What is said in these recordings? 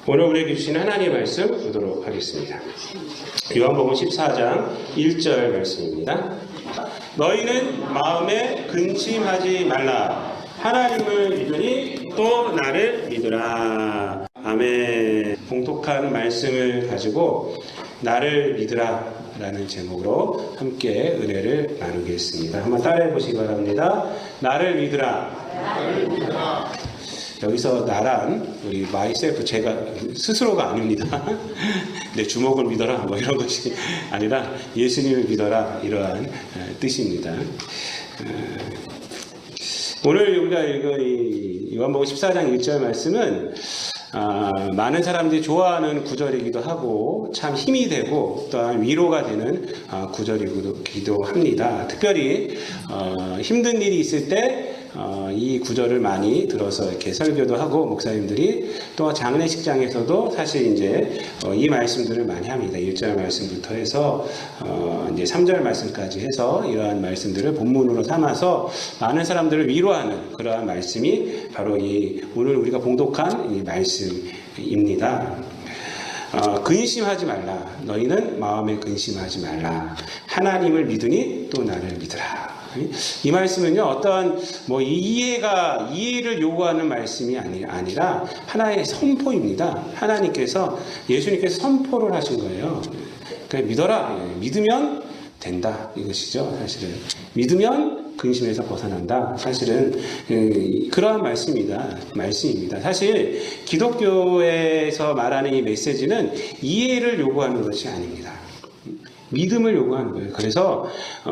오늘 우리에게 주신 하나님의 말씀 보도록 하겠습니다. 요한복음 14장 1절 말씀입니다. 너희는 마음에 근심하지 말라. 하나님을 믿으니 또 나를 믿으라. 아멘. 봉독한 말씀을 가지고 나를 믿으라 라는 제목으로 함께 은혜를 나누겠습니다. 한번 따라해 보시기 바랍니다. 나를 믿으라. 나를 믿으라. 여기서 나란 우리 마이셀프 제가 스스로가 아닙니다. 내 주먹을 믿어라 뭐 이런 것이 아니라 예수님을 믿어라 이러한 뜻입니다. 오늘 우리가 읽은 이 요한복음 14장 1절 말씀은 많은 사람들이 좋아하는 구절이기도 하고 참 힘이 되고 또한 위로가 되는 구절이기도 합니다. 특별히 힘든 일이 있을 때 이 구절을 많이 들어서 이렇게 설교도 하고 목사님들이 또 장례식장에서도 사실 이제 이 말씀들을 많이 합니다. 1절 말씀부터 해서 이제 3절 말씀까지 해서 이러한 말씀들을 본문으로 삼아서 많은 사람들을 위로하는 그러한 말씀이 바로 이 오늘 우리가 봉독한 이 말씀입니다. 근심하지 말라. 너희는 마음에 근심하지 말라. 하나님을 믿으니 또 나를 믿으라. 이 말씀은요, 어떠한 이해를 요구하는 말씀이 아니라 하나의 선포입니다. 하나님께서, 예수님께서 선포를 하신 거예요. 그러니까 믿어라. 믿으면 된다. 이것이죠, 사실은. 믿으면 근심에서 벗어난다. 사실은 그러한 말씀입니다. 사실 기독교에서 말하는 이 메시지는 이해를 요구하는 것이 아닙니다. 믿음을 요구하는 거예요. 그래서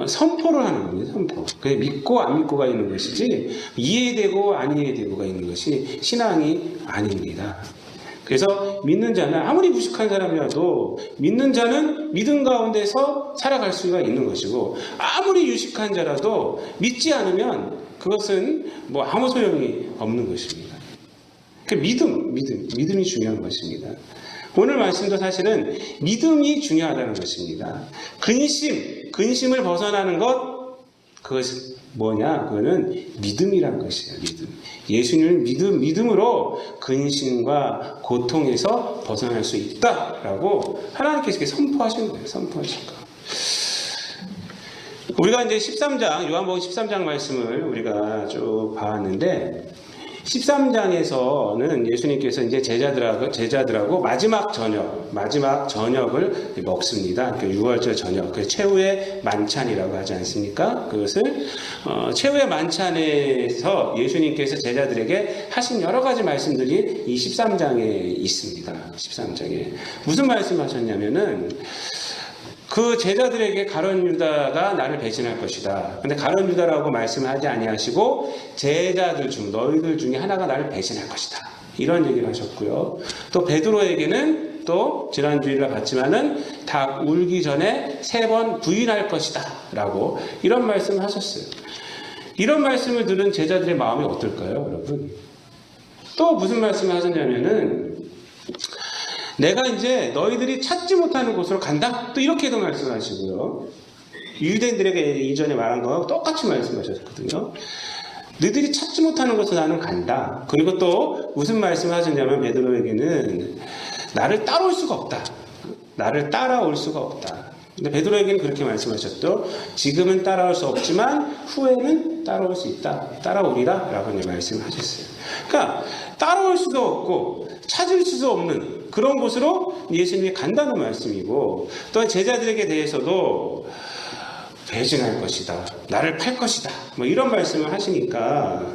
선포를 하는 겁니다. 선포. 믿고 안 믿고가 있는 것이지 이해되고 안 이해되고가 있는 것이 신앙이 아닙니다. 그래서 믿는 자는 아무리 무식한 사람이라도 믿는 자는 믿음 가운데서 살아갈 수가 있는 것이고 아무리 유식한 자라도 믿지 않으면 그것은 아무 소용이 없는 것입니다. 믿음이 중요한 것입니다. 오늘 말씀도 사실은 믿음이 중요하다는 것입니다. 근심을 벗어나는 것, 그것은 뭐냐? 그거는 믿음이란 것이에요. 믿음. 예수님을 믿음으로 근심과 고통에서 벗어날 수 있다라고 하나님께서 이렇게 선포하신 거예요. 선포하신 거. 우리가 이제 13장, 요한복음 13장 말씀을 우리가 쭉 봐왔는데 13장에서는 예수님께서 이제 제자들하고 마지막 저녁을 먹습니다. 그 6월절 저녁, 그 최후의 만찬이라고 하지 않습니까? 그것을 최후의 만찬에서 예수님께서 제자들에게 하신 여러 가지 말씀들이 이 13장에 있습니다. 13장에 무슨 말씀하셨냐면은 그 제자들에게 가룟 유다가 나를 배신할 것이다. 근데 가룟 유다라고 말씀하지 아니하시고 너희들 중에 하나가 나를 배신할 것이다. 이런 얘기를 하셨고요. 또 베드로에게는 또 지난 주일날 봤지만은 닭 울기 전에 3번 부인할 것이다. 라고 이런 말씀을 하셨어요. 이런 말씀을 들은 제자들의 마음이 어떨까요, 여러분? 또 무슨 말씀을 하셨냐면은 내가 이제 너희들이 찾지 못하는 곳으로 간다? 또 이렇게도 말씀하시고요. 유대인들에게 이전에 말한 거와 똑같이 말씀하셨거든요. 너희들이 찾지 못하는 곳으로 나는 간다. 그리고 또 무슨 말씀을 하셨냐면 베드로에게는 나를 따라올 수가 없다. 나를 따라올 수가 없다. 근데 베드로에게는 그렇게 말씀하셨죠. 지금은 따라올 수 없지만 후에는 따라올 수 있다. 따라오리라 라고 말씀을 하셨어요. 그러니까 따라올 수도 없고 찾을 수도 없는 그런 곳으로 예수님이 간다는 말씀이고 또한 제자들에게 대해서도 배신할 것이다. 나를 팔 것이다. 이런 말씀을 하시니까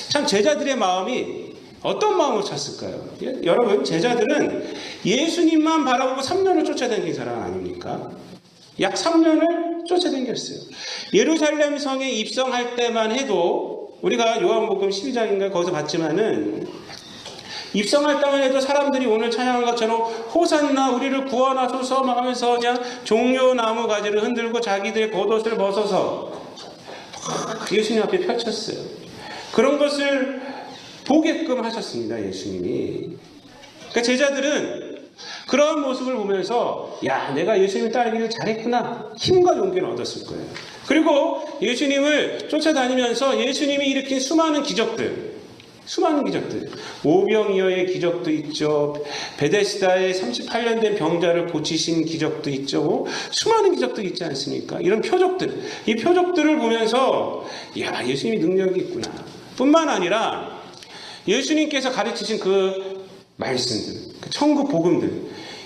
참 제자들의 마음이 어떤 마음으로 찼을까요? 여러분, 제자들은 예수님만 바라보고 3년을 쫓아다닌 사람 아닙니까? 약 3년을 쫓아다녔어요. 예루살렘 성에 입성할 때만 해도 우리가 요한복음 12장인가 거기서 봤지만은 입성할 때만 해도 사람들이 오늘 찬양한 것처럼 호산나 우리를 구원하소서 막 하면서 그냥 종려나무 가지를 흔들고 자기들의 겉옷을 벗어서 예수님 앞에 펼쳤어요. 그런 것을 보게끔 하셨습니다. 예수님이. 그러니까 제자들은 그런 모습을 보면서 내가 예수님을 따르기를 잘했구나 힘과 용기를 얻었을 거예요. 그리고 예수님을 쫓아다니면서 예수님이 일으킨 수많은 기적들 수많은 기적들. 오병이어의 기적도 있죠. 베데스다의 38년 된 병자를 고치신 기적도 있죠. 수많은 기적도 있지 않습니까? 이런 표적들. 이 표적들을 보면서 야, 예수님이 능력이 있구나. 뿐만 아니라 예수님께서 가르치신 그 말씀들, 그 천국 복음들,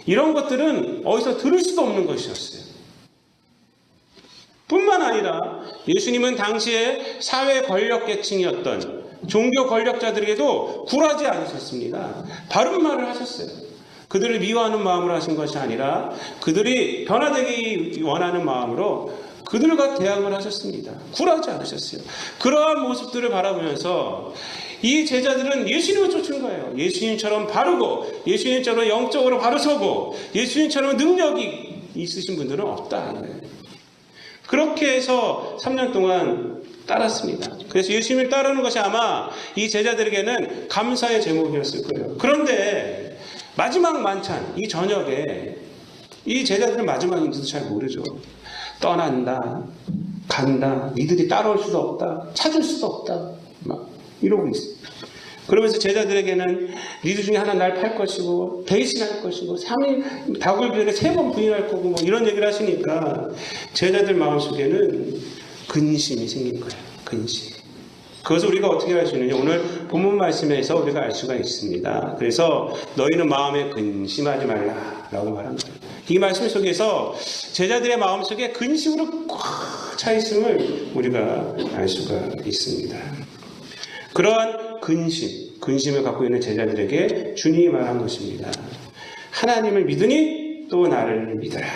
이런 것들은 어디서 들을 수도 없는 것이었어요. 뿐만 아니라 예수님은 당시에 사회 권력계층이었던 종교 권력자들에게도 굴하지 않으셨습니다. 바른 말을 하셨어요. 그들을 미워하는 마음으로 하신 것이 아니라 그들이 변화되기 원하는 마음으로 그들과 대항을 하셨습니다. 굴하지 않으셨어요. 그러한 모습들을 바라보면서 이 제자들은 예수님을 쫓은 거예요. 예수님처럼 바르고 예수님처럼 영적으로 바르서고 예수님처럼 능력이 있으신 분들은 없다. 그렇게 해서 3년 동안 따랐습니다. 그래서 예수님을 따르는 것이 아마 이 제자들에게는 감사의 제목이었을 거예요. 그런데 마지막 만찬, 이 저녁에 이 제자들은 마지막인지도 잘 모르죠. 떠난다, 간다, 니들이 따라올 수도 없다, 찾을 수도 없다, 막 이러고 있어요. 그러면서 제자들에게는 니들 중에 하나 날 팔 것이고 배신할 것이고 3일 다굴기를 3번 부인할 거고 뭐 이런 얘기를 하시니까 제자들 마음속에는 근심이 생긴 거예요. 근심. 그것을 우리가 어떻게 알 수 있느냐, 오늘 본문 말씀에서 우리가 알 수가 있습니다. 그래서 너희는 마음에 근심하지 말라라고 말한 거예요. 이 말씀 속에서 제자들의 마음속에 근심으로 꽉 차 있음을 우리가 알 수가 있습니다. 그러한 근심을 갖고 있는 제자들에게 주님이 말한 것입니다. 하나님을 믿으니 또 나를 믿어라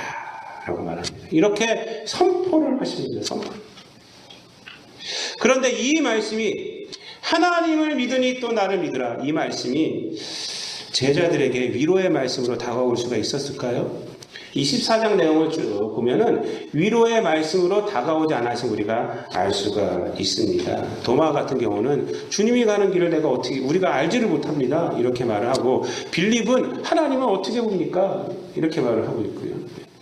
라고 말합니다. 이렇게 선포를 하십니다. 선포. 그런데 이 말씀이 하나님을 믿으니 또 나를 믿으라, 이 말씀이 제자들에게 위로의 말씀으로 다가올 수가 있었을까요? 24장 내용을 쭉 보면은 위로의 말씀으로 다가오지 않아서 우리가 알 수가 있습니다. 도마 같은 경우는 주님이 가는 길을 내가 어떻게, 우리가 알지를 못합니다, 이렇게 말을 하고, 빌립은 하나님은 어떻게 봅니까? 이렇게 말을 하고 있고요.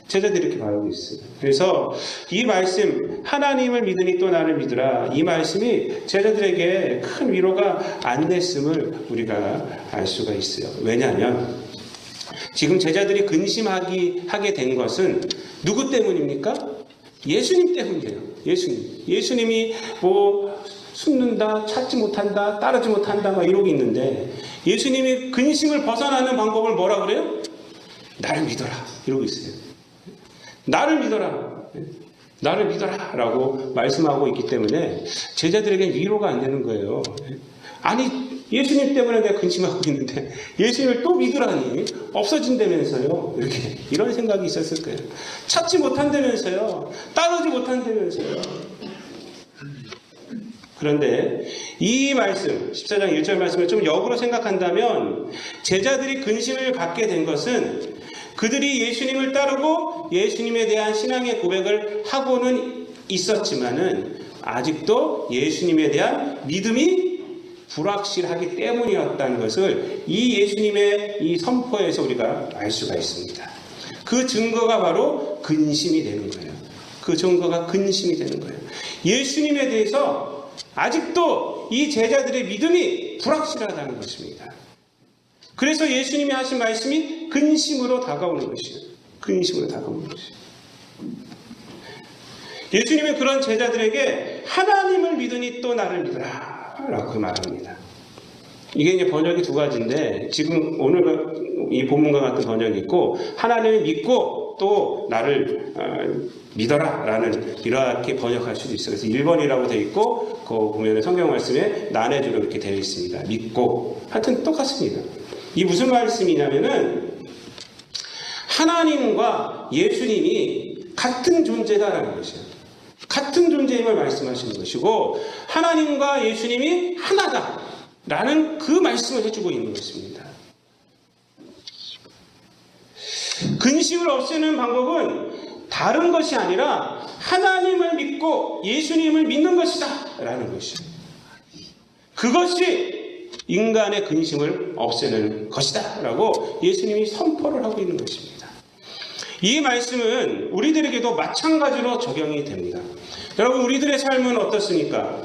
제자들이 이렇게 말하고 있어요. 그래서 이 말씀, 하나님을 믿으니 또 나를 믿으라, 이 말씀이 제자들에게 큰 위로가 안 됐음을 우리가 알 수가 있어요. 왜냐하면 지금 제자들이 근심하게 된 것은 누구 때문입니까? 예수님 때문이에요. 예수님이 뭐 숨는다, 찾지 못한다, 따르지 못한다 막 이러고 있는데, 예수님이 근심을 벗어나는 방법을 뭐라 그래요? 나를 믿어라 이러고 있어요. 나를 믿어라, 나를 믿어라 라고 말씀하고 있기 때문에 제자들에게 위로가 안 되는 거예요. 아니, 예수님 때문에 내가 근심하고 있는데 예수님을 또 믿으라니 없어진다면서요. 이런 생각이 있었을 거예요. 찾지 못한다면서요. 따르지 못한다면서요. 그런데 이 말씀, 14장 1절 말씀을 좀 역으로 생각한다면, 제자들이 근심을 갖게 된 것은 그들이 예수님을 따르고 예수님에 대한 신앙의 고백을 하고는 있었지만은 아직도 예수님에 대한 믿음이 불확실하기 때문이었다는 것을 이 예수님의 이 선포에서 우리가 알 수가 있습니다. 그 증거가 바로 근심이 되는 거예요. 그 증거가 근심이 되는 거예요. 예수님에 대해서 아직도 이 제자들의 믿음이 불확실하다는 것입니다. 그래서 예수님이 하신 말씀이 근심으로 다가오는 것이에요. 근심으로 다가오는 것이에요. 예수님은 그런 제자들에게 하나님을 믿으니 또 나를 믿으라 라고 말합니다. 이게 이제 번역이 두 가지인데, 지금 오늘 이 본문과 같은 번역이 있고, 하나님을 믿고 또 나를 믿어라 라는 이렇게 번역할 수도 있어요. 그래서 1번이라고 되어 있고, 그 보면 성경 말씀에 난해주로 이렇게 되어 있습니다. 믿고. 하여튼 똑같습니다. 이 무슨 말씀이냐면은 하나님과 예수님이 같은 존재다라는 것이에요. 같은 존재임을 말씀하시는 것이고, 하나님과 예수님이 하나다라는 그 말씀을 해주고 있는 것입니다. 근심을 없애는 방법은 다른 것이 아니라 하나님을 믿고 예수님을 믿는 것이다 라는 것이에요. 그것이 인간의 근심을 없애는 것이다 라고 예수님이 선포를 하고 있는 것입니다. 이 말씀은 우리들에게도 마찬가지로 적용이 됩니다. 여러분, 우리들의 삶은 어떻습니까?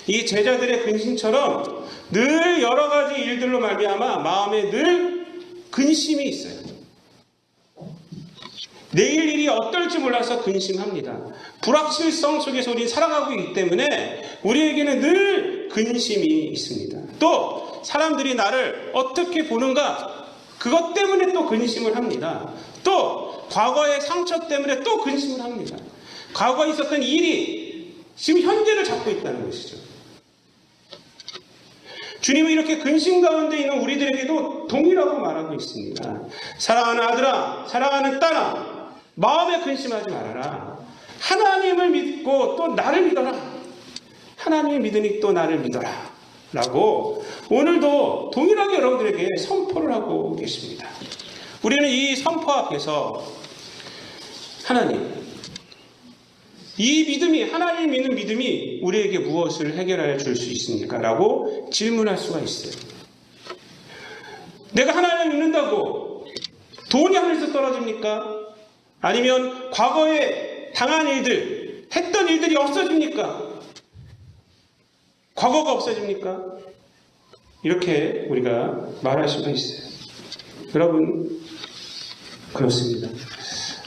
이 제자들의 근심처럼 늘 여러 가지 일들로 말미암아 마음에 늘 근심이 있어요. 내일 일이 어떨지 몰라서 근심합니다. 불확실성 속에서 우리는 살아가고 있기 때문에 우리에게는 늘 근심이 있습니다. 또 사람들이 나를 어떻게 보는가, 그것 때문에 또 근심을 합니다. 또 과거의 상처 때문에 또 근심을 합니다. 과거에 있었던 일이 지금 현재를 잡고 있다는 것이죠. 주님은 이렇게 근심 가운데 있는 우리들에게도 동일하고 말하고 있습니다. 사랑하는 아들아, 사랑하는 딸아, 마음에 근심하지 말아라. 하나님을 믿고 또 나를 믿어라. 하나님을 믿으니 또 나를 믿어라. 라고 오늘도 동일하게 여러분들에게 선포를 하고 계십니다. 우리는 이 선포 앞에서 하나님, 이 믿음이, 하나님을 믿는 믿음이 우리에게 무엇을 해결해 줄 수 있습니까? 라고 질문할 수가 있어요. 내가 하나님을 믿는다고 돈이 하늘에서 떨어집니까? 아니면 과거에 당한 일들, 했던 일들이 없어집니까? 과거가 없어집니까? 이렇게 우리가 말할 수가 있어요. 여러분, 그렇습니다.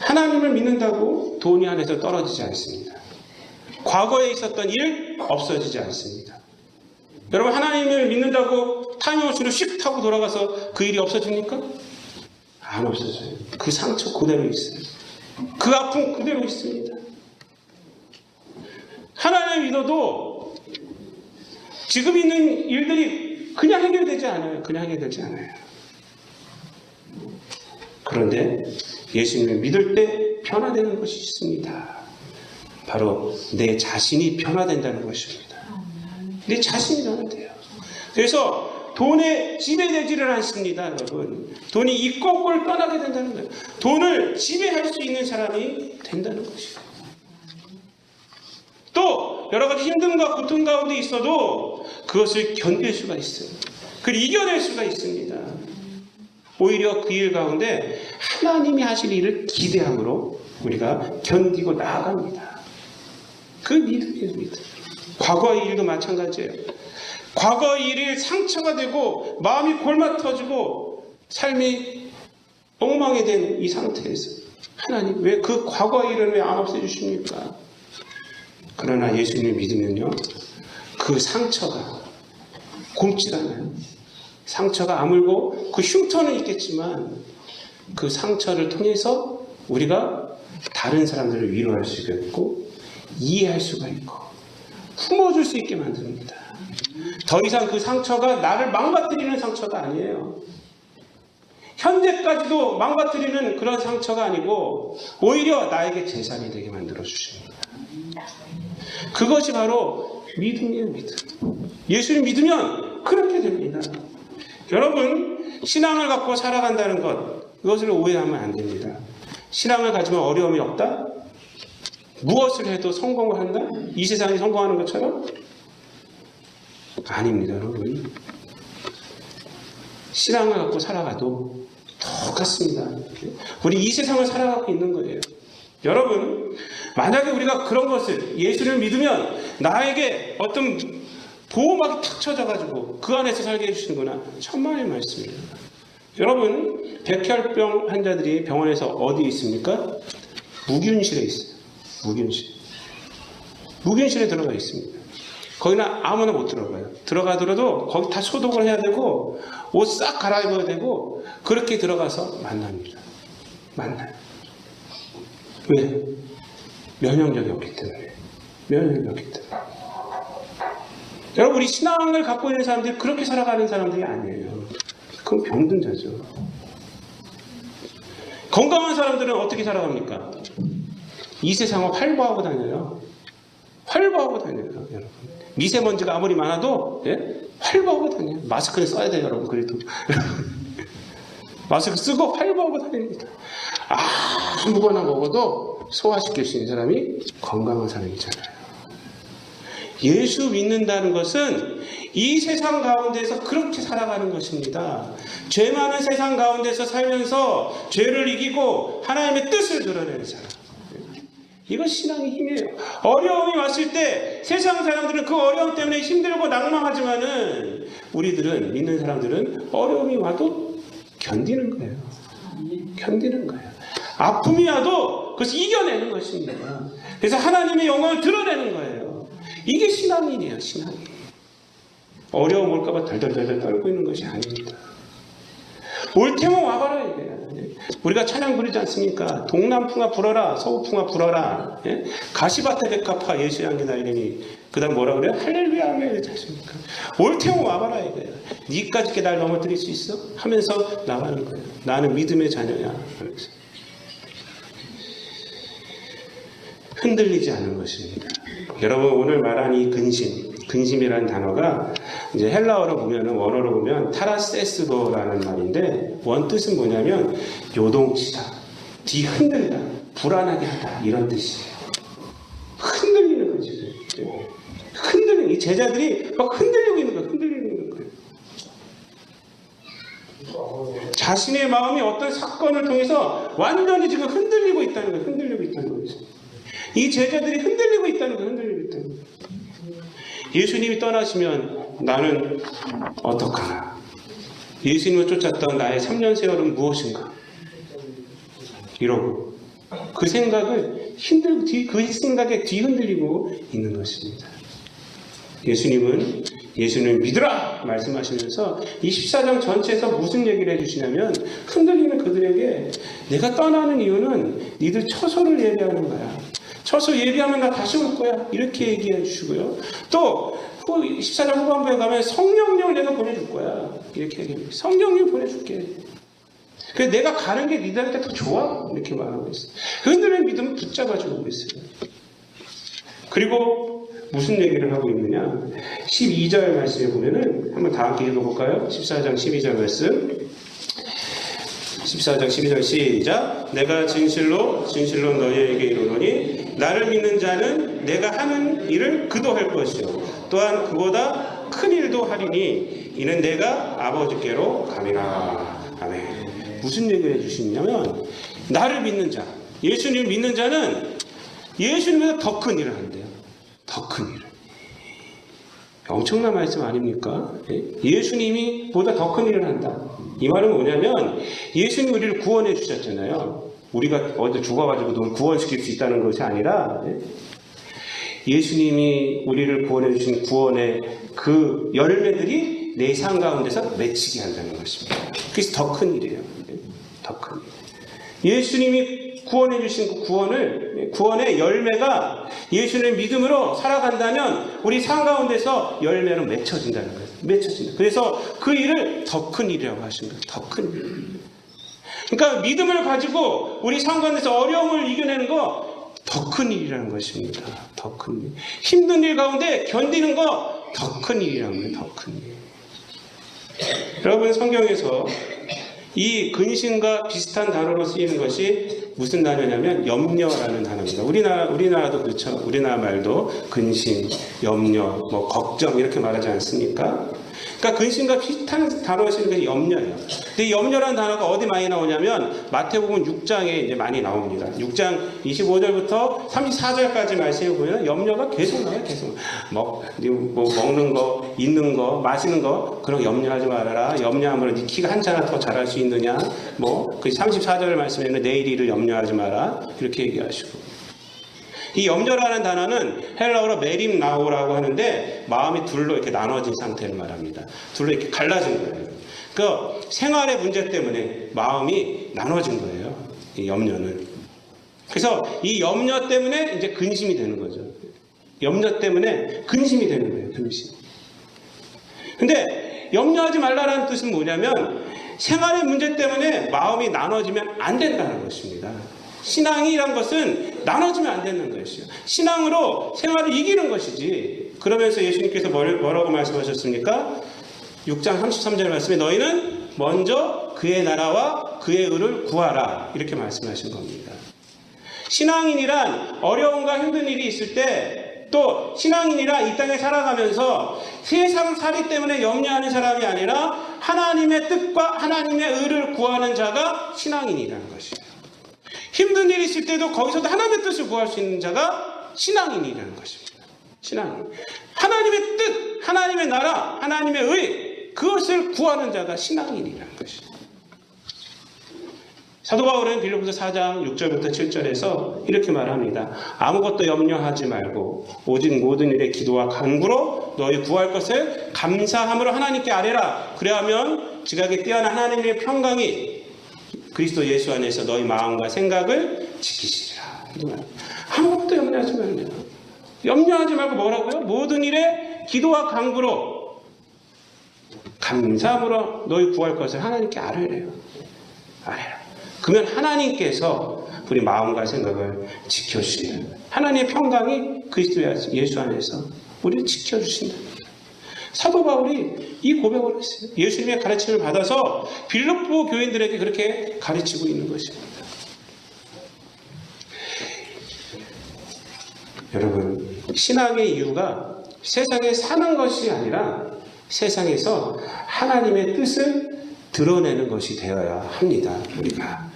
하나님을 믿는다고 돈이 하늘에서 떨어지지 않습니다. 과거에 있었던 일 없어지지 않습니다. 여러분, 하나님을 믿는다고 타임머신으로 휙 타고 돌아가서 그 일이 없어집니까? 안 없어져요. 그 상처 그대로 있어요. 그 아픔 그대로 있습니다. 하나님을 믿어도 지금 있는 일들이 그냥 해결되지 않아요. 그냥 해결되지 않아요. 그런데 예수님을 믿을 때 변화되는 것이 있습니다. 바로 내 자신이 변화된다는 것입니다. 내 자신이 변화돼요. 그래서 돈에 지배되지를 않습니다, 여러분. 돈이 있고 없고를 떠나게 된다는 거예요. 돈을 지배할 수 있는 사람이 된다는 것이에요. 또 여러 가지 힘듦과 고통 가운데 있어도 그것을 견딜 수가 있어요. 그걸 이겨낼 수가 있습니다. 오히려 그 일 가운데 하나님이 하실 일을 기대함으로 우리가 견디고 나아갑니다. 그 믿음이에요, 믿음. 과거의 일도 마찬가지예요. 과거의 일이 상처가 되고 마음이 골마 터지고 삶이 엉망이 된 이 상태에서 하나님, 왜 그 과거의 일을 왜 안 없애주십니까? 그러나 예수님을 믿으면요, 그 상처가 굼질 않아요. 상처가 아물고 그 흉터는 있겠지만 그 상처를 통해서 우리가 다른 사람들을 위로할 수가 있고 이해할 수가 있고 품어줄 수 있게 만듭니다. 더 이상 그 상처가 나를 망가뜨리는 상처가 아니에요. 현재까지도 망가뜨리는 그런 상처가 아니고 오히려 나에게 재산이 되게 만들어 주십니다. 그것이 바로 믿음이에요, 믿음. 예수를 믿으면 그렇게 됩니다. 여러분, 신앙을 갖고 살아간다는 것, 그것을 오해하면 안 됩니다. 신앙을 가지면 어려움이 없다? 무엇을 해도 성공을 한다? 이 세상이 성공하는 것처럼? 아닙니다, 여러분. 신앙을 갖고 살아가도 똑같습니다. 우리 이 세상을 살아가고 있는 거예요. 여러분, 만약에 우리가 그런 것을, 예수를 믿으면 나에게 어떤 보호막이 탁 쳐져가지고 그 안에서 살게 해주시는구나. 천만의 말씀이에요. 여러분, 백혈병 환자들이 병원에서 어디에 있습니까? 무균실에 있어요. 무균실에 들어가 있습니다. 거기는 아무나 못 들어가요. 들어가더라도 거기 다 소독을 해야 되고 옷 싹 갈아입어야 되고 그렇게 들어가서 만납니다. 만나요. 왜? 면역력이 없기 때문에. 면역력이 없기 때문에. 여러분, 우리 신앙을 갖고 있는 사람들이 그렇게 살아가는 사람들이 아니에요. 그건 병든 자죠. 건강한 사람들은 어떻게 살아갑니까? 이 세상을 활보하고 다녀요. 활보하고 다녀요, 여러분. 미세먼지가 아무리 많아도 활보하고 다녀요. 마스크를 써야 돼요, 여러분. 그래도 마스크 쓰고 활보하고 다닙니다. 아무거나 먹어도 소화시킬 수 있는 사람이 건강한 사람이잖아요. 예수 믿는다는 것은 이 세상 가운데서 그렇게 살아가는 것입니다. 죄 많은 세상 가운데서 살면서 죄를 이기고 하나님의 뜻을 드러내는 사람. 이거 신앙의 힘이에요. 어려움이 왔을 때 세상 사람들은 그 어려움 때문에 힘들고 낙망하지만은 우리들은, 믿는 사람들은 어려움이 와도 견디는 거예요. 견디는 거예요. 아픔이 와도 그것을 이겨내는 것입니다. 그래서 하나님의 영광을 드러내는 거예요. 이게 신앙인이에요. 신앙인. 어려움 올까봐 덜덜덜 떨고 있는 것이 아닙니다. 올 테면 와봐라 이거야. 우리가 찬양 부르지 않습니까? 동남풍아 불어라, 서우풍아 불어라. 예? 가시밭에 백합화 예수의 향기 날리니. 그 다음 뭐라 그래요? 할렐루야 하면 되지 않습니까? 올 테면 와봐라 이거야. 니까지 이렇게 날 넘어뜨릴 수 있어? 하면서 나가는 거예요. 나는 믿음의 자녀야. 흔들리지 않은 것입니다. 여러분 오늘 말한 이 근심이라는 단어가 이제 헬라어로 보면, 원어로 보면 타라세스도라는 말인데 원뜻은 뭐냐면 요동치다, 뒤흔들다, 불안하게 하다 이런 뜻이에요. 흔들리는 거지. 흔들리는, 이 제자들이 막 흔들리고 있는 거예요. 흔들리고 있는 거예요. 자신의 마음이 어떤 사건을 통해서 완전히 지금 흔들리고 있다는 거예요. 흔들리고 있다는 거죠. 이 제자들이 흔들리고 있다는 거예요. 흔들리고 있다는 거예요. 예수님이 떠나시면 나는 어떡하나? 예수님을 쫓았던 나의 3년 세월은 무엇인가? 이러고 그 생각을 그 생각에 뒤흔들리고 있는 것입니다. 예수님은 믿으라! 말씀하시면서 이 14장 전체에서 무슨 얘기를 해주시냐면 흔들리는 그들에게 내가 떠나는 이유는 니들 처소를 예비하는 거야. 처소 예비하면 나 다시 올 거야. 이렇게 얘기해 주시고요. 또 14장 후반부에 가면 성령님을 내가 보내줄 거야. 이렇게 얘기합니다. 성령님 보내줄게. 그래서 내가 가는 게 니들한테 더 좋아. 이렇게 말하고 있어요. 흔들리는 믿음을 붙잡아주고 있어요. 그리고 무슨 얘기를 하고 있느냐. 12절 말씀에 보면은 한번 다 함께 읽어볼까요? 14장 12절 말씀. 14장 12절 시작. 내가 진실로 너희에게 이르노니 나를 믿는 자는 내가 하는 일을 그도 할 것이요 또한 그보다 큰 일도 하리니 이는 내가 아버지께로 감이라. 아멘. 무슨 얘기를 해주시냐면 나를 믿는 자, 예수님을 믿는 자는 예수님보다 더 큰 일을 한대요. 더 큰 일을. 엄청난 말씀 아닙니까? 예수님이 보다 더 큰 일을 한다. 이 말은 뭐냐면 예수님이 우리를 구원해 주셨잖아요. 우리가 어디 죽어가지고 누굴 구원시킬 수 있다는 것이 아니라 예수님이 우리를 구원해 주신 구원의 그 열매들이 내 삶 가운데서 맺히게 한다는 것입니다. 그래서 더 큰 일이에요. 더 큰 일. 예수님이 구원해 주신 그 구원의 열매가 예수님의 믿음으로 살아간다면 우리 삶 가운데서 열매로 맺혀진다는 거예요. 맺혀진다. 그래서 그 일을 더 큰 일이라고 하신 거예요. 더 큰 일. 그러니까 믿음을 가지고 우리 삶 가운데서 어려움을 이겨내는 거 더 큰 일이라는 것입니다. 더 큰 일. 힘든 일 가운데 견디는 거 더 큰 일이라는 거예요. 더 큰 일. 여러분 성경에서 이 근심과 비슷한 단어로 쓰이는 것이 무슨 단어냐면 염려라는 단어입니다. 우리나라도 그렇죠. 우리나라 말도 근심, 염려, 뭐 걱정 이렇게 말하지 않습니까? 그러니까 근심과 비슷한 단어가 쓰이는 것이 염려예요. 근데 이 염려라는 단어가 어디 많이 나오냐면 마태복음 6장에 이제 많이 나옵니다. 6장 25절부터 34절까지 말씀해 보면 염려가 계속 나와요. 계속. 뭐 먹는 거, 있는 거, 마시는 거 그런 거 염려하지 말아라. 염려함으로 네 키가 한 차나 더 자랄 수 있느냐. 그 34절 말씀에는 내일 일을 염려하지 마라. 이렇게 얘기하시고. 이 염려라는 단어는 헬라어로 메림나오라고 하는데 마음이 둘로 이렇게 나눠진 상태를 말합니다. 둘로 이렇게 갈라진 거예요. 그 생활의 문제 때문에 마음이 나눠진 거예요. 이 염려는. 그래서 이 염려 때문에 이제 근심이 되는 거죠. 염려 때문에 근심이 되는 거예요. 근심. 근데 염려하지 말라는 뜻은 뭐냐면 생활의 문제 때문에 마음이 나눠지면 안 된다는 것입니다. 신앙이란 것은 나눠지면 안 되는 것이요. 신앙으로 생활을 이기는 것이지. 그러면서 예수님께서 뭐라고 말씀하셨습니까? 6장 33절 말씀에 너희는 먼저 그의 나라와 그의 의를 구하라. 이렇게 말씀하신 겁니다. 신앙인이란 어려움과 힘든 일이 있을 때 또 신앙인이란 이 땅에 살아가면서 세상 살이 때문에 염려하는 사람이 아니라 하나님의 뜻과 하나님의 의를 구하는 자가 신앙인이라는 것이에요. 힘든 일이 있을 때도 거기서도 하나님의 뜻을 구할 수 있는 자가 신앙인이라는 것입니다. 신앙인. 하나님의 뜻, 하나님의 나라, 하나님의 의, 그것을 구하는 자가 신앙인이라는 것입니다. 사도 바울은 빌립보서 4장 6절부터 7절에서 이렇게 말합니다. 아무것도 염려하지 말고 오직 모든 일에 기도와 간구로 너희 구할 것을 감사함으로 하나님께 아뢰라. 그래야면 지각에 뛰어난 하나님의 평강이 그리스도 예수 안에서 너희 마음과 생각을 지키시리라. 아무것도 염려하지 말고요. 염려하지 말고 뭐라고요? 모든 일에 기도와 간구로 감사함으로 너희 구할 것을 하나님께 아뢰래요. 아뢰라. 그러면 하나님께서 우리 마음과 생각을 지켜주신다. 하나님의 평강이 그리스도 예수 안에서 우리를 지켜주신다. 사도 바울이 이 고백을 했어요. 예수님의 가르침을 받아서 빌립보 교인들에게 그렇게 가르치고 있는 것입니다. 여러분, 신앙의 이유가 세상에 사는 것이 아니라 세상에서 하나님의 뜻을 드러내는 것이 되어야 합니다. 우리가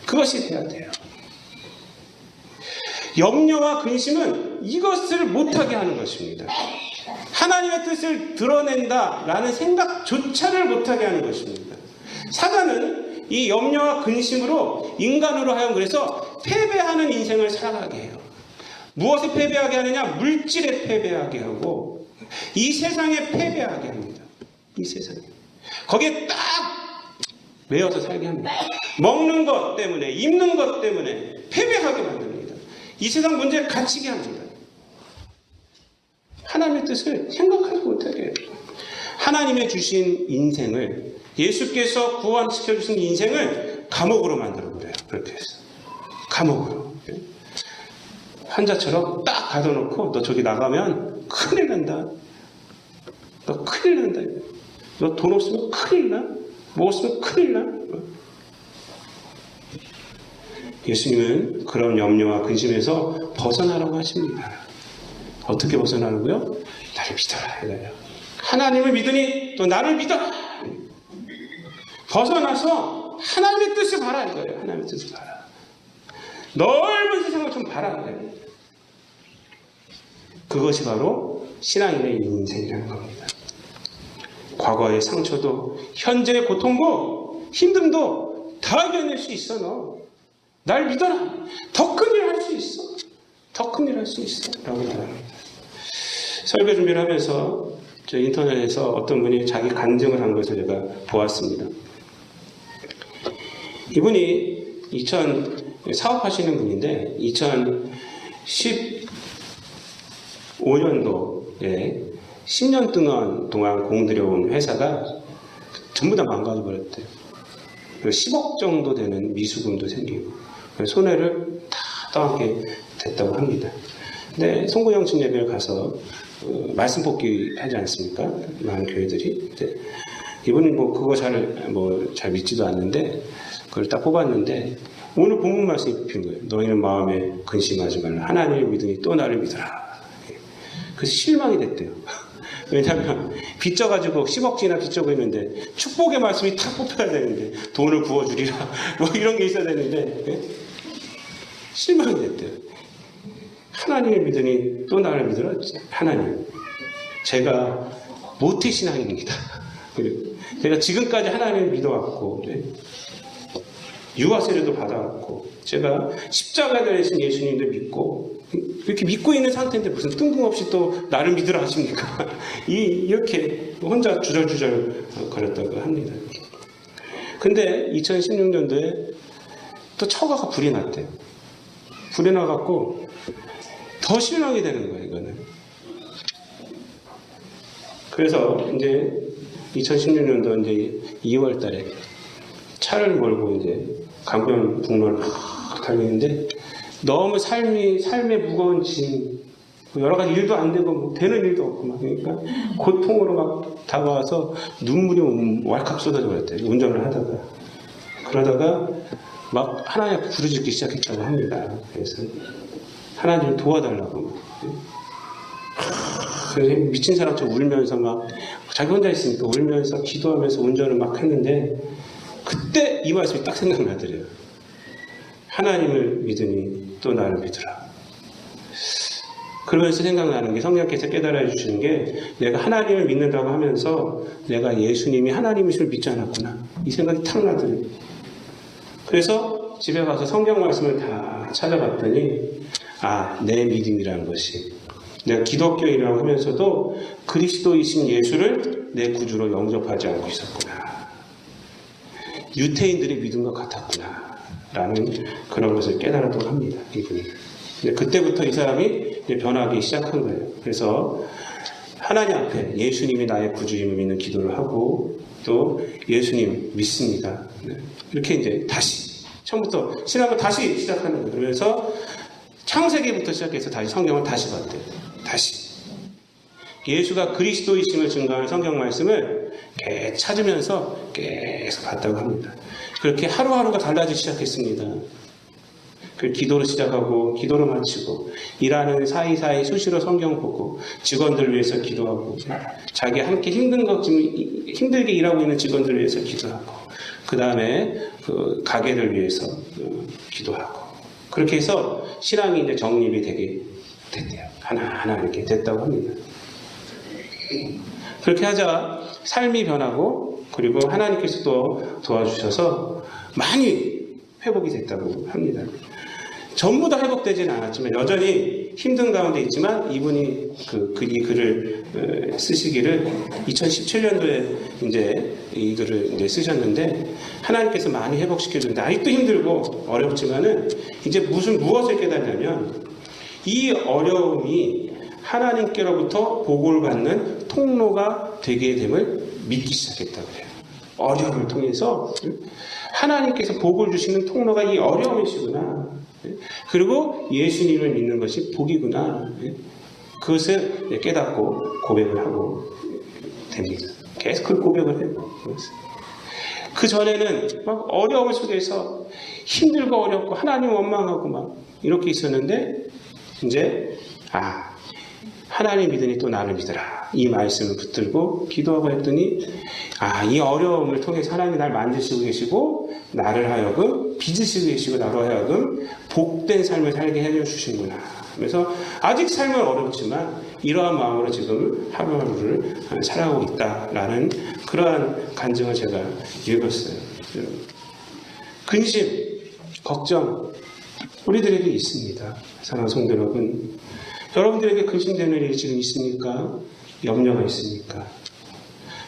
그것이 돼야 돼요. 염려와 근심은 이것을 못하게 하는 것입니다. 하나님의 뜻을 드러낸다라는 생각조차를 못하게 하는 것입니다. 사단은 이 염려와 근심으로 인간으로 하여금 그래서 패배하는 인생을 살아가게 해요. 무엇에 패배하게 하느냐? 물질에 패배하게 하고 이 세상에 패배하게 합니다. 이 세상에. 거기에 딱 매여서 살게 합니다. 먹는 것 때문에, 입는 것 때문에 패배하게 만듭니다. 이 세상 문제에 갇히게 합니다. 하나님의 뜻을 생각하지 못하게 해요. 하나님의 주신 인생을, 예수께서 구원시켜주신 인생을 감옥으로 만들어버려요. 그렇게 해서. 감옥으로. 환자처럼 딱 가둬놓고 너 저기 나가면 큰일 난다. 너 큰일 난다. 너 돈 없으면 큰일 나. 뭐 없으면 큰일 나. 예수님은 그런 염려와 근심에서 벗어나라고 하십니다. 어떻게 벗어나라고요? 나를 믿어라 이거예요. 하나님을 믿으니 또 나를 믿어라. 벗어나서 하나님의 뜻을 봐라 이거예요. 하나님의 뜻을 봐라. 넓은 세상을 좀 봐라 이거예요. 그것이 바로 신앙인의 인생이라는 겁니다. 과거의 상처도 현재의 고통도 힘듦도 다 이겨낼 수 있어. 너 날 믿어라. 더 큰 일 할 수 있어. 더 큰 일 할 수 있어 라고 말합니다. 설교 준비를 하면서 저 인터넷에서 어떤 분이 자기 간증을 한 것을 제가 보았습니다. 이분이 사업하시는 분인데 2015년도에 10년 동안 공들여온 회사가 전부 다 망가져버렸대요. 10억 정도 되는 미수금도 생기고 손해를 다 떠안게 됐다고 합니다. 근데 송구영신 예배를 가서 말씀 뽑기 하지 않습니까? 많은 교회들이. 이분은 그거 잘 믿지도 않는데 그걸 딱 뽑았는데 오늘 본문 말씀이 뽑힌 거예요. 너희는 마음에 근심하지 말라. 하나님을 믿으니 또 나를 믿어라. 그래서 실망이 됐대요. 왜냐하면 빚져가지고 10억이나 빚져고 있는데 축복의 말씀이 탁 뽑혀야 되는데 돈을 부어주리라 이런 게 있어야 되는데 실망이 됐대요. 하나님을 믿으니 또 나를 믿으라. 하나님, 제가 모태신앙입니다. 제가 지금까지 하나님을 믿어왔고 유아세례도 받아왔고 제가 십자가에 달리신 예수님도 믿고 이렇게 믿고 있는 상태인데 무슨 뜬금없이 또 나를 믿으라 하십니까? 이렇게 혼자 주절주절 거렸다고 합니다. 근데 2016년도에 또 처가가 불이 났대요. 불이 나갖고 더 실망이 되는 거예요, 이거는. 그래서 이제 2016년도 이제 2월 달에 차를 몰고 이제 강변북로를 막 달리는데 너무 삶의 무거운 짐, 여러 가지 일도 안 되고 되는 일도 없고 막 그러니까 고통으로 막 다가와서 눈물이 왈칵 쏟아져 버렸대요. 운전을 하다가. 그러다가 막 하나님 앞에 부르짖기 시작했다고 합니다. 그래서 하나님 도와달라고. 그래서 미친 사람처럼 울면서 막 자기 혼자 있으니까 울면서 기도하면서 운전을 막 했는데 그때 이 말씀이 딱 생각나더래요. 하나님을 믿으니 또 나를 믿으라. 그러면서 생각나는 게, 성령께서 깨달아 주시는 게, 내가 하나님을 믿는다고 하면서 내가 예수님이 하나님이실 믿지 않았구나, 이 생각이 탁 나더래요. 그래서 집에 가서 성경 말씀을 다 찾아봤더니, 내 믿음이라는 것이, 내가 기독교인이라고 하면서도 그리스도이신 예수를 내 구주로 영접하지 않고 있었구나, 유태인들의 믿음과 같았구나 라는 그런 것을 깨달았다고 합니다, 이분이. 그때부터 이 사람이 변하기 시작한 거예요. 그래서 하나님 앞에 예수님이 나의 구주임을 믿는 기도를 하고, 또 예수님 믿습니다, 이렇게 이제 다시 처음부터 신앙을 다시 시작하는 거예요. 그래서 창세기부터 시작해서 다시 성경을 다시 봤대요. 다시 예수가 그리스도이심을 증거하는 성경 말씀을 계속 찾으면서 계속 봤다고 합니다. 그렇게 하루하루가 달라지기 시작했습니다. 그 기도로 시작하고 기도로 마치고, 일하는 사이사이 수시로 성경 보고, 직원들 위해서 기도하고, 자기 함께 힘들게 일하고 있는 직원들 위해서 기도하고, 그 다음에 그 가게를 위해서 기도하고, 그렇게 해서 신앙이 이제 정립이 되게 됐대요. 하나하나 이렇게 됐다고 합니다. 그렇게 하자 삶이 변하고, 그리고 하나님께서 또 도와주셔서 많이 회복이 됐다고 합니다. 전부 다 회복되지는 않았지만 여전히 힘든 가운데 있지만, 이분이 이 글을 쓰시기를 2017년도에 이제 이 글을 이제 쓰셨는데, 하나님께서 많이 회복시켜주는데 아직도 힘들고 어렵지만은 이제 무엇을 깨닫냐면, 이 어려움이 하나님께로부터 복을 받는 통로가 되게 됨을 믿기 시작했다고 해요. 어려움을 통해서 하나님께서 복을 주시는 통로가 이 어려움이시구나, 그리고 예수님을 믿는 것이 복이구나, 그것을 깨닫고 고백을 하고 됩니다. 계속 그 고백을 해요. 그 전에는 막 어려움 속에서 힘들고 어렵고 하나님 원망하고 막 이렇게 있었는데, 이제 하나님 믿으니 또 나를 믿으라, 이 말씀을 붙들고 기도하고 했더니, 이 어려움을 통해서 하나님이 날 만드시고 계시고, 나를 하여금 빚으시고 계시고, 나로 하여금 복된 삶을 살게 해주시는구나. 그래서 아직 삶은 어렵지만 이러한 마음으로 지금 하루하루를 살아가고 있다라는 그러한 간증을 제가 읽었어요. 근심, 걱정 우리들에게 있습니다. 사랑하는 성도 여러분, 여러분들에게 근심되는 일이 지금 있습니까? 염려가 있습니까?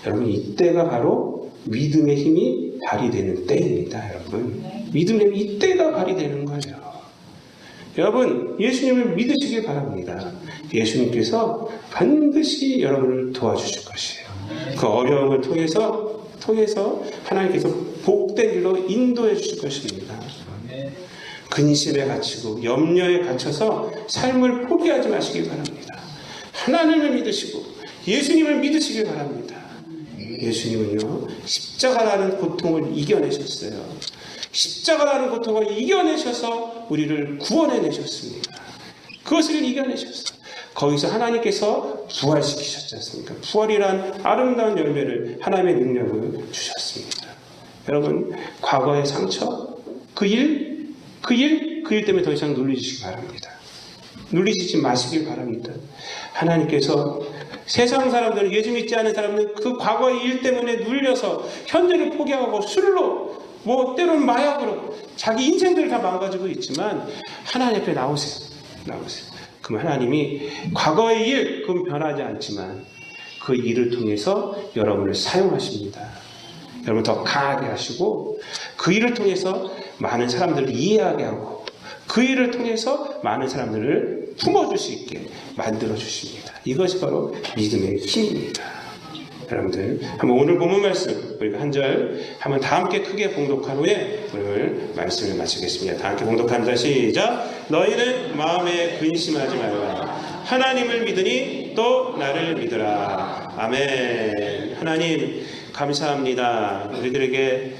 여러분, 이때가 바로 믿음의 힘이 발휘되는 때입니다. 여러분, 믿음의 힘이 이때가 발휘되는 거예요. 여러분, 예수님을 믿으시길 바랍니다. 예수님께서 반드시 여러분을 도와주실 것이에요. 그 어려움을 통해서 하나님께서 복된 길로 인도해 주실 것입니다. 근심에 갇히고 염려에 갇혀서 삶을 포기하지 마시길 바랍니다. 하나님을 믿으시고 예수님을 믿으시길 바랍니다. 예수님은요, 십자가라는 고통을 이겨내셨어요. 십자가라는 고통을 이겨내셔서 우리를 구원해내셨습니다. 그것을 이겨내셨어요. 거기서 하나님께서 부활시키셨지 않습니까? 부활이란 아름다운 열매를, 하나님의 능력을 주셨습니다. 여러분, 과거의 상처, 그 일 때문에 더 이상 눌리시기 바랍니다. 눌리시지 마시길 바랍니다. 하나님께서 세상 사람들은, 예수 믿지 않은 사람들은 그 과거의 일 때문에 눌려서 현재를 포기하고 술로, 때로는 마약으로 자기 인생들을 다 망가지고 있지만, 하나님 앞에 나오세요. 그럼 하나님이 과거의 일, 그건 변하지 않지만 그 일을 통해서 여러분을 사용하십니다. 여러분 더 강하게 하시고, 그 일을 통해서 많은 사람들을 이해하게 하고, 그 일을 통해서 많은 사람들을 품어줄 수 있게 만들어주십니다. 이것이 바로 믿음의 힘입니다. 여러분들, 한번 오늘 본문 말씀 우리가 한 절 한번 다 함께 크게 봉독한 후에 오늘 말씀을 마치겠습니다. 다 함께 봉독합니다. 시작. 너희는 마음에 근심하지 말라. 하나님을 믿으니 또 나를 믿으라. 아멘. 하나님 감사합니다. 우리들에게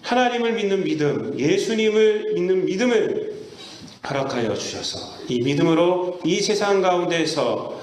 하나님을 믿는 믿음, 예수님을 믿는 믿음을 허락하여 주셔서, 이 믿음으로 이 세상 가운데서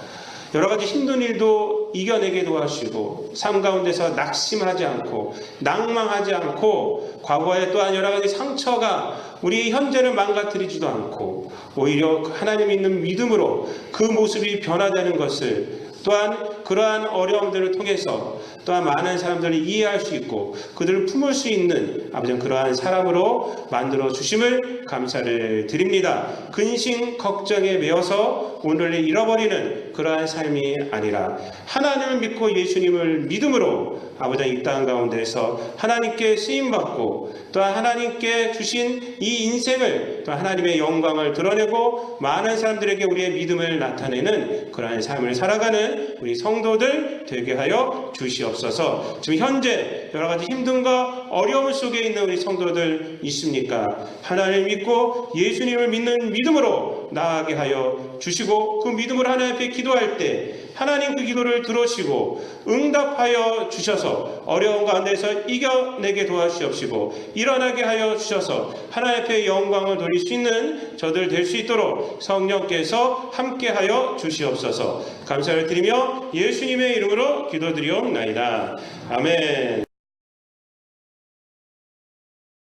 여러 가지 힘든 일도 믿음으로 이겨내게 도와주시고 삶 가운데서 낙심하지 않고 낭망하지 않고 과거에 또한 여러 가지 상처가 우리 현재를 망가뜨리지도 않고 오히려 하나님 있는 믿음으로 그 모습이 변화되는 것을 또한 그러한 어려움들을 통해서 또한 많은 사람들을 이해할 수 있고 그들을 품을 수 있는 아버지 그러한 사람으로 만들어 주심을 감사를 드립니다. 근심 걱정에 매여서 오늘을 잃어버리는 그러한 삶이 아니라 하나님을 믿고 예수님을 믿음으로 아버지 이 땅 가운데서 하나님께 쓰임받고 또한 하나님께 주신 이 인생을 또 하나님의 영광을 드러내고 많은 사람들에게 우리의 믿음을 나타내는 그러한 삶을 살아가는 우리 성도들 되게 하여 주시옵소서. 지금 현재 여러 가지 힘듦과 어려움 속에 있는 우리 성도들 있습니까? 하나님을 믿고 예수님을 믿는 믿음으로 나아가게 하여 주시고 그 믿음으로 하나님 앞에 기도할 때 하나님 그 기도를 들으시고 응답하여 주셔서 어려운 가운데서 이겨내게 도와주시옵시고 일어나게 하여 주셔서 하나님 앞에 영광을 돌릴 수 있는 저들 될 수 있도록 성령께서 함께하여 주시옵소서. 감사를 드리며 예수님의 이름으로 기도드리옵나이다. 아멘.